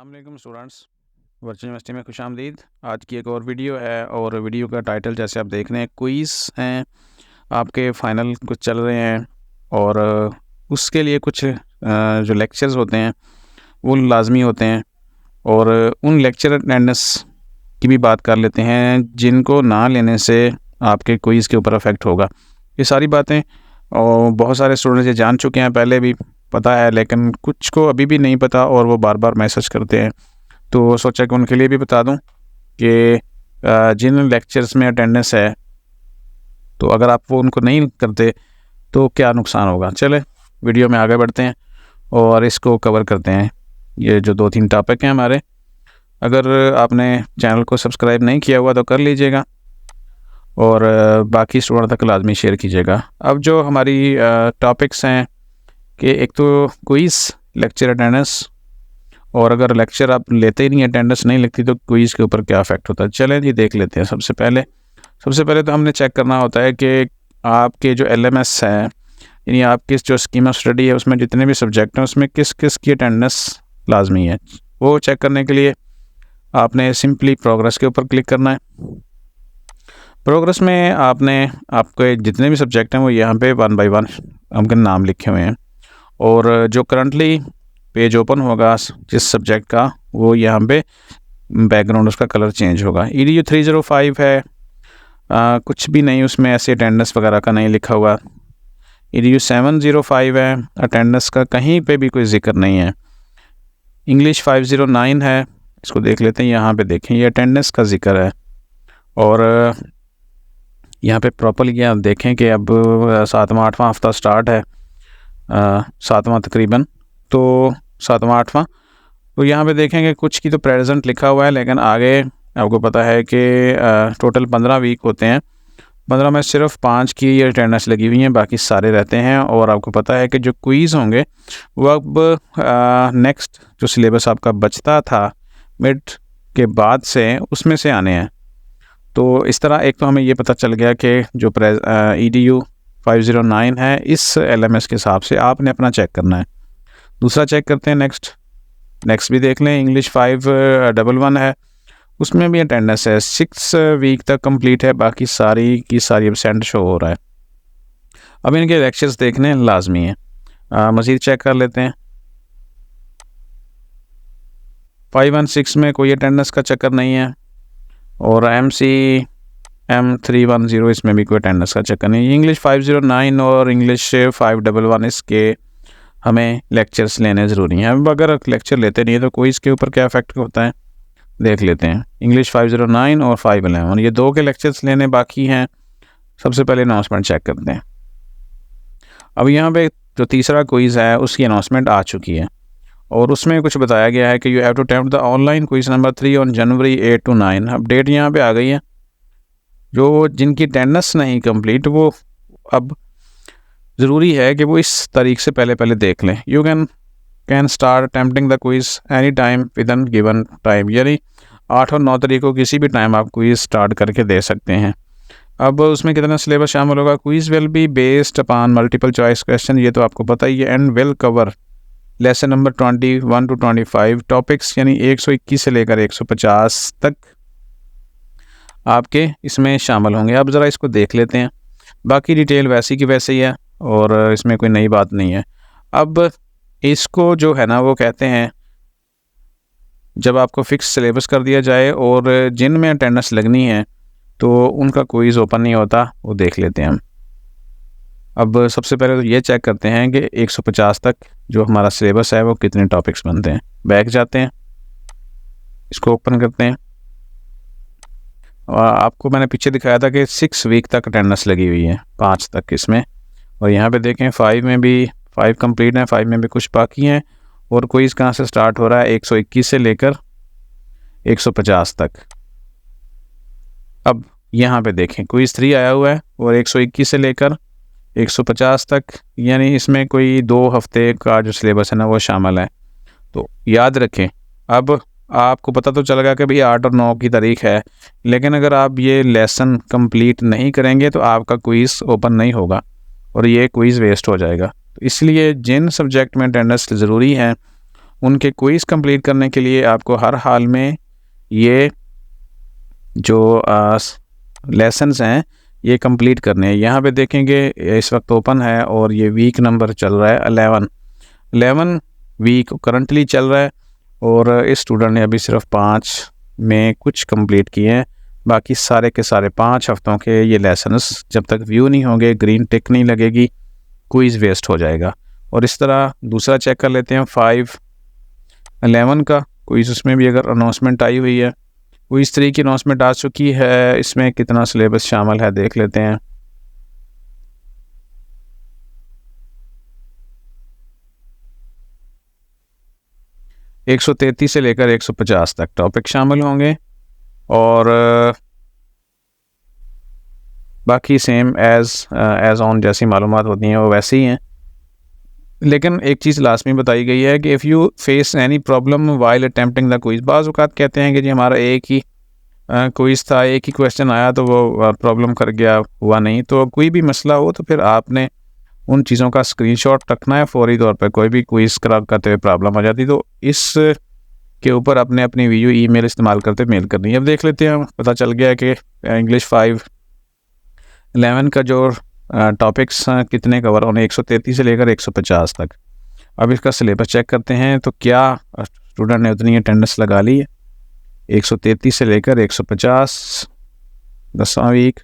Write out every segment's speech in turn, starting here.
अस्सलामुअलैकुम students, virtual university में खुशामदीद। आज की एक और वीडियो है और वीडियो का टाइटल जैसे आप देख रहे हैं क्विज़ हैं, आपके फाइनल कुछ चल रहे हैं और उसके लिए कुछ जो लेक्चर्स होते हैं वो लाजमी होते हैं और उन लेक्चर अटेंडेंस की भी बात कर लेते हैं जिनको ना लेने से आपके क्विज़ के ऊपर अफेक्ट होगा। ये सारी बातें और बहुत सारे स्टूडेंट्स ये जान चुके हैं, पहले भी पता है, लेकिन कुछ को अभी भी नहीं पता और वो बार बार मैसेज करते हैं, तो सोचा कि उनके लिए भी बता दूं कि जिन लेक्चर्स में अटेंडेंस है तो अगर आप वो उनको नहीं करते तो क्या नुकसान होगा। चले वीडियो में आगे बढ़ते हैं और इसको कवर करते हैं। ये जो 2-3 टॉपिक हैं हमारे, अगर आपने चैनल को सब्सक्राइब नहीं किया हुआ तो कर लीजिएगा और बाकी स्टूडेंट तक लाजमी शेयर कीजिएगा। अब जो हमारी टॉपिक्स हैं कि एक तो क्विज़, लेक्चर अटेंडेंस, और अगर लेक्चर आप लेते ही नहीं, अटेंडेंस नहीं लगती तो क्विज़ के ऊपर क्या इफेक्ट होता है। चलें जी देख लेते हैं। सबसे पहले तो हमने चेक करना होता है कि आपके जो LMS है, यानी आपकी जो स्कीम ऑफ स्टडी है, उसमें जितने भी सब्जेक्ट हैं उसमें किस किस की अटेंडेंस लाजमी है। वो चेक करने के लिए आपने सिंपली प्रोग्रेस के ऊपर क्लिक करना है। प्रोग्रेस में आपके जितने भी सब्जेक्ट हैं वो यहाँ पे 1 बाय 1 उनके नाम लिखे हुए हैं और जो करंटली पेज ओपन होगा जिस सब्जेक्ट का, वो यहाँ पे बैकग्राउंड उसका कलर चेंज होगा। EDU 305 है, कुछ भी नहीं उसमें ऐसे अटेंडेंस वगैरह का नहीं लिखा हुआ। EDU 705 है, अटेंडेंस का कहीं पे भी कोई जिक्र नहीं है। इंग्लिश 509 है, इसको देख लेते हैं। यहाँ पे देखें, ये अटेंडेंस का जिक्र है और यहाँ पे प्रॉपरली आप देखें कि अब 7वां-8वां हफ्ता स्टार्ट है, 7वां तकरीबन, तो 7वां-8वां, तो यहाँ पे देखेंगे कुछ की तो प्रेजेंट लिखा हुआ है, लेकिन आगे आपको पता है कि टोटल 15 वीक होते हैं। 15 में सिर्फ 5 की अटेंडेंस लगी हुई है, बाकी सारे रहते हैं। और आपको पता है कि जो क्विज़ होंगे वो अब नेक्स्ट जो सिलेबस आपका बचता था मिड के बाद से, उसमें से आने हैं। तो इस तरह एक तो हमें ये पता चल गया कि जो EDU 509 है, इस LMS के हिसाब से आपने अपना चेक करना है। दूसरा चेक करते हैं नेक्स्ट भी देख लें। इंग्लिश 511 है, उसमें भी अटेंडेंस है, 6 वीक तक कंप्लीट है, बाकी सारी की सारी एब्सेंट शो हो रहा है। अब इनके लेक्चर्स देखने लाजमी है। मज़ीद चेक कर लेते हैं। 516 में कोई अटेंडेंस का चक्कर नहीं है और MCM 310 इसमें भी कोई अटेंडेंस का चक्कर नहीं है। इंग्लिश 509 और इंग्लिश 511 इसके हमें लेक्चर्स लेने ज़रूरी हैं। अब अगर लेक्चर लेते नहीं है तो कोई इसके ऊपर क्या इफेक्ट होता है देख लेते हैं। इंग्लिश 509 और 511, ये 2 के लेक्चर्स लेने बाकी हैं। सबसे पहले अनाउंसमेंट चेक करते हैं। अब यहाँ पे जो तीसरा क्विज़ है उसकी अनाउंसमेंट आ चुकी है और उसमें कुछ बताया गया है कि you have to attempt the online quiz number 3 on January 8 to 9। अब डेट यहाँ पे आ गई है। जो जिनकी अटेंडेंस नहीं कंप्लीट, वो अब ज़रूरी है कि वो इस तारीख से पहले देख लें। You can start attempting the quiz any time with in given time, यानी 8 और 9 तारीख को किसी भी टाइम आप क्विज़ स्टार्ट करके दे सकते हैं। अब उसमें कितना सिलेबस शामिल होगा। Quiz will be based upon multiple choice question, ये तो आपको पता ही है, and will cover lesson number 21 to 25 topics, यानी 121 से लेकर 150 तक आपके इसमें शामिल होंगे। अब ज़रा इसको देख लेते हैं। बाकी डिटेल वैसी की वैसे ही है और इसमें कोई नई बात नहीं है। अब इसको जो है ना, वो कहते हैं जब आपको फिक्स सिलेबस कर दिया जाए और जिन में अटेंडेंस लगनी है तो उनका क्विज़ ओपन नहीं होता, वो देख लेते हैं हम। अब सबसे पहले तो ये चेक करते हैं कि 150 तक जो हमारा सिलेबस है वो कितने टॉपिक्स बनते हैं। बैक जाते हैं, इसको ओपन करते हैं और आपको मैंने पीछे दिखाया था कि 6 वीक तक अटेंडेंस लगी हुई है, 5 तक इसमें। और यहाँ पे देखें 5 में भी 5 कंप्लीट हैं, 5 में भी कुछ बाकी हैं। और क्विज़ कहाँ से स्टार्ट हो रहा है, 121 से लेकर 150 तक। अब यहाँ पे देखें क्विज़ 3 आया हुआ है और 121 से लेकर 150 तक, यानी इसमें कोई 2 हफ्ते का जो सिलेबस है ना वो शामिल है। तो याद रखें, अब आपको पता तो चलेगा कि भाई 8 और 9 की तारीख है, लेकिन अगर आप ये लेसन कंप्लीट नहीं करेंगे तो आपका क्विज़ ओपन नहीं होगा और ये क्विज़ वेस्ट हो जाएगा। तो इसलिए जिन सब्जेक्ट में अटेंडेंस ज़रूरी है उनके क्विज़ कंप्लीट करने के लिए आपको हर हाल में ये जो लेसन्स हैं ये कंप्लीट करने हैं। यहाँ पे देखेंगे इस वक्त ओपन है और ये वीक नंबर चल रहा है 11 वीक करंटली चल रहा है और इस स्टूडेंट ने अभी सिर्फ 5 में कुछ कंप्लीट किए हैं। बाकी सारे के सारे 5 हफ्तों के ये लेसन्स जब तक व्यू नहीं होंगे, ग्रीन टिक नहीं लगेगी, क्विज़ वेस्ट हो जाएगा। और इस तरह दूसरा चेक कर लेते हैं 5-11 का क्विज़, उसमें भी अगर अनाउंसमेंट आई हुई है। क्विज़ 3 की अनाउंसमेंट आ चुकी है, इसमें कितना सिलेबस शामिल है देख लेते हैं। – 133 से लेकर 150 तक टॉपिक शामिल होंगे और बाकी सेम एज ऑन जैसी मालूमात होती हैं वो वैसे ही हैं। लेकिन एक चीज़ लास्ट में बताई गई है कि if you face any problem while attempting the quiz, बाज़ औक़ात कहते हैं कि जी हमारा एक ही क्विज़ था, एक ही क्वेश्चन आया तो वो प्रॉब्लम कर गया, हुआ नहीं। तो कोई भी मसला हो तो फिर आपने उन चीज़ों का स्क्रीनशॉट रखना है फौरी तौर पर। कोई भी क्विज़ क्रैक करते हुए प्रॉब्लम हो जाती तो इस के ऊपर अपने अपनी वीडियो ईमेल इस्तेमाल करते मेल करनी है। अब देख लेते हैं, पता चल गया कि इंग्लिश 5-11 का जो टॉपिक्स कितने कवर होने, 133 से लेकर 150 तक। अब इसका सिलेबस चेक करते हैं तो क्या स्टूडेंट ने उतनी अटेंडेंस लगा ली है। 133 से लेकर 150 10वां वीक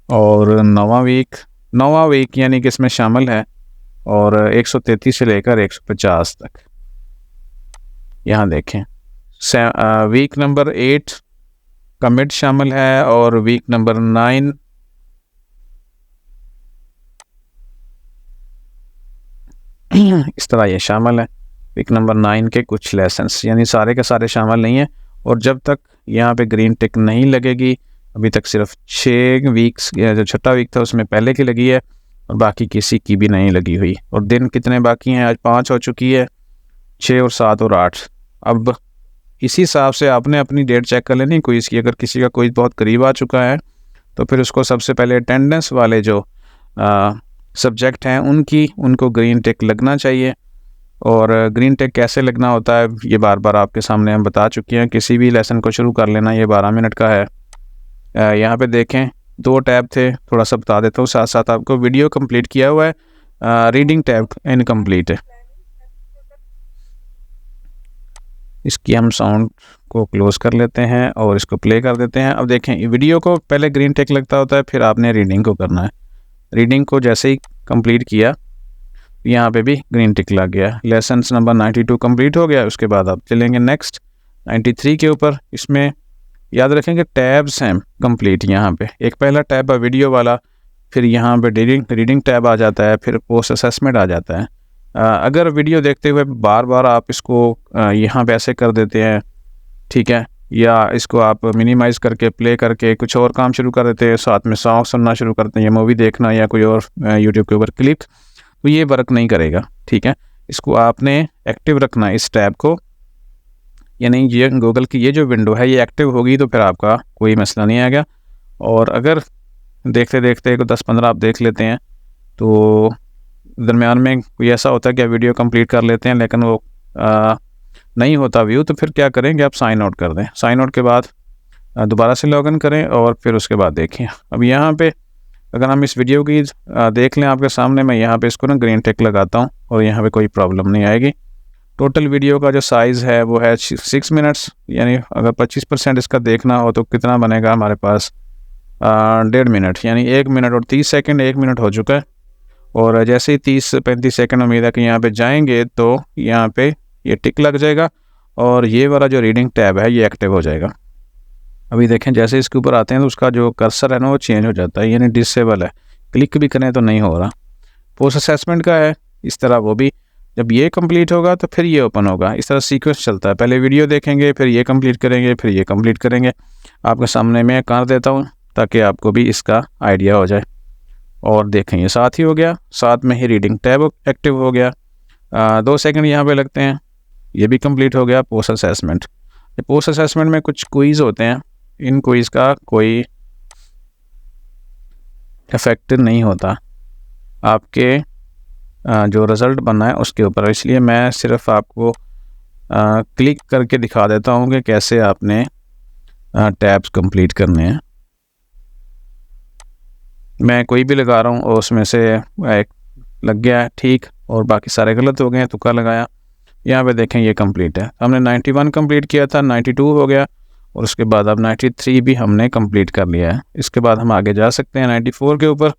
और 9वां वीक यानी कि इसमें शामिल है, और 133 से लेकर 150 तक। यहाँ देखें वीक नंबर 8 का मिड शामिल है और वीक नंबर 9 इस तरह ये शामिल है। वीक नंबर 9 के कुछ लेसन्स, यानी सारे के सारे शामिल नहीं है। और जब तक यहाँ पे ग्रीन टिक नहीं लगेगी, अभी तक सिर्फ 6 वीक्स, जो छठा वीक था उसमें पहले की लगी है और बाकी किसी की भी नहीं लगी हुई। और दिन कितने बाकी हैं, आज 5 हो चुकी है, 6 और 7 और 8। अब इसी हिसाब से आपने अपनी डेट चेक कर लेनी क्विज़ की। अगर किसी का क्विज़ बहुत करीब आ चुका है तो फिर उसको सबसे पहले अटेंडेंस वाले जो सब्जेक्ट हैं उनको ग्रीन टिक लगना चाहिए। और ग्रीन टिक कैसे लगना होता है ये बार बार आपके सामने हम बता चुके हैं। किसी भी लेसन को शुरू कर लेना, ये 12 मिनट का है। यहाँ पे देखें 2 टैब थे, थोड़ा सा बता देता हूँ साथ साथ आपको। वीडियो कंप्लीट किया हुआ है, रीडिंग टैब इनकम्प्लीट है। इसकी हम साउंड को क्लोज़ कर लेते हैं और इसको प्ले कर देते हैं। अब देखें वीडियो को पहले ग्रीन टिक लगता होता है, फिर आपने रीडिंग को करना है। रीडिंग को जैसे ही कंप्लीट किया यहाँ पे भी ग्रीन टिक लग गया। लेसन नंबर 92 कंप्लीट हो गया। उसके बाद आप चलेंगे नेक्स्ट 93 के ऊपर। इसमें याद रखेंगे टैब्स हैं कंप्लीट। यहाँ पे एक पहला टैब है वीडियो वाला, फिर यहाँ पे रीडिंग टैब आ जाता है, फिर पोस्ट असेसमेंट आ जाता है। अगर वीडियो देखते हुए बार बार आप इसको यहाँ पे ऐसे कर देते हैं, ठीक है, या इसको आप मिनिमाइज़ करके प्ले करके कुछ और काम शुरू कर देते हैं, साथ में सॉन्ग सुनना शुरू करते हैं या मूवी देखना या कोई और यूट्यूब के ऊपर क्लिप, तो ये वर्क नहीं करेगा। ठीक है, इसको आपने एक्टिव रखना है इस टैब को, यानी ये गूगल की ये जो विंडो है ये एक्टिव होगी तो फिर आपका कोई मसला नहीं आएगा। और अगर देखते देखते 10-15 आप देख लेते हैं तो दरमियान में कोई ऐसा होता है कि आप वीडियो कंप्लीट कर लेते हैं लेकिन वो नहीं होता व्यू, तो फिर क्या करेंगे, आप साइन आउट कर दें। साइन आउट के बाद दोबारा से लॉगिन करें और फिर उसके बाद देखें। अब यहाँ पे अगर हम इस वीडियो की देख लें आपके सामने, मैं यहाँ पे इसको ना ग्रीन टिक लगाता हूँ और यहाँ पे कोई प्रॉब्लम नहीं आएगी। टोटल वीडियो का जो साइज़ है वो है 6 मिनट्स, यानी अगर 25% इसका देखना हो तो कितना बनेगा हमारे पास 1.5 मिनट, यानी 1 मिनट और 30 सेकंड। 1 मिनट हो चुका है और जैसे ही 30-35 सेकंड उम्मीद है कि यहाँ पे जाएंगे तो यहाँ पे ये टिक लग जाएगा और ये वाला जो रीडिंग टैब है ये एक्टिव हो जाएगा। अभी देखें जैसे इसके ऊपर आते हैं तो उसका जो कर्सर है ना वो चेंज हो जाता है, यानी डिसेबल है। क्लिक भी करें तो नहीं हो रहा। पोस्ट असेसमेंट का है इस तरह, वो भी जब ये कंप्लीट होगा तो फिर ये ओपन होगा। इस तरह सीक्वेंस चलता है, पहले वीडियो देखेंगे, फिर ये कंप्लीट करेंगे, फिर ये कंप्लीट करेंगे। आपके सामने मैं कर देता हूँ ताकि आपको भी इसका आइडिया हो जाए। और देखें ये साथ ही हो गया, साथ में ही रीडिंग टैब एक्टिव हो गया। 2 सेकंड यहाँ पे लगते हैं, ये भी कंप्लीट हो गया। पोस्ट असेसमेंट, पोस्ट असेसमेंट में कुछ क्विज़ होते हैं, इन क्विज़ का कोई इफेक्ट नहीं होता आपके जो रिज़ल्ट बनना है उसके ऊपर, इसलिए मैं सिर्फ आपको क्लिक करके दिखा देता हूँ कि कैसे आपने टैब्स कंप्लीट करने हैं। मैं कोई भी लगा रहा हूँ और उसमें से एक लग गया है ठीक, और बाकी सारे गलत हो गए हैं, तुक्का लगाया। यहाँ पे देखें ये कंप्लीट है, हमने 91 कंप्लीट किया था, 92 हो गया, और उसके बाद अब 93 भी हमने कंप्लीट कर लिया है। इसके बाद हम आगे जा सकते हैं 94 के ऊपर,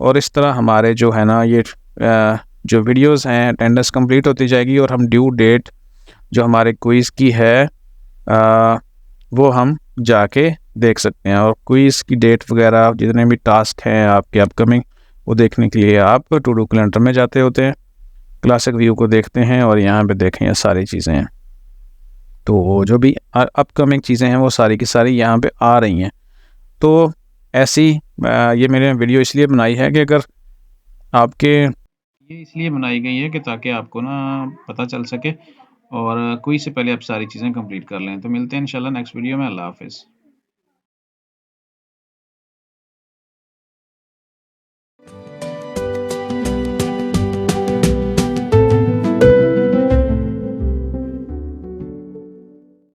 और इस तरह हमारे जो है ना ये जो वीडियोस हैं अटेंडेंस कंप्लीट होती जाएगी, और हम ड्यू डेट जो हमारे क्विज़ की है वो हम जाके देख सकते हैं। और क्विज़ की डेट वगैरह जितने भी टास्क हैं आपके अपकमिंग, वो देखने के लिए आप टू डू कैलेंडर में जाते होते हैं, क्लासिक व्यू को देखते हैं, और यहाँ पे देखें ये सारी चीज़ें हैं। तो जो भी अपकमिंग चीज़ें हैं वो सारी की सारी यहाँ पे आ रही हैं। तो ऐसी ये मैंने वीडियो इसलिए बनाई है कि अगर आपके, ये इसलिए बनाई गई है कि ताकि आपको ना पता चल सके, और क्विज़ से पहले आप सारी चीज़ें कंप्लीट कर लें। तो मिलते हैं इंशाल्लाह नेक्स्ट वीडियो में। अल्लाह हाफ़िज़।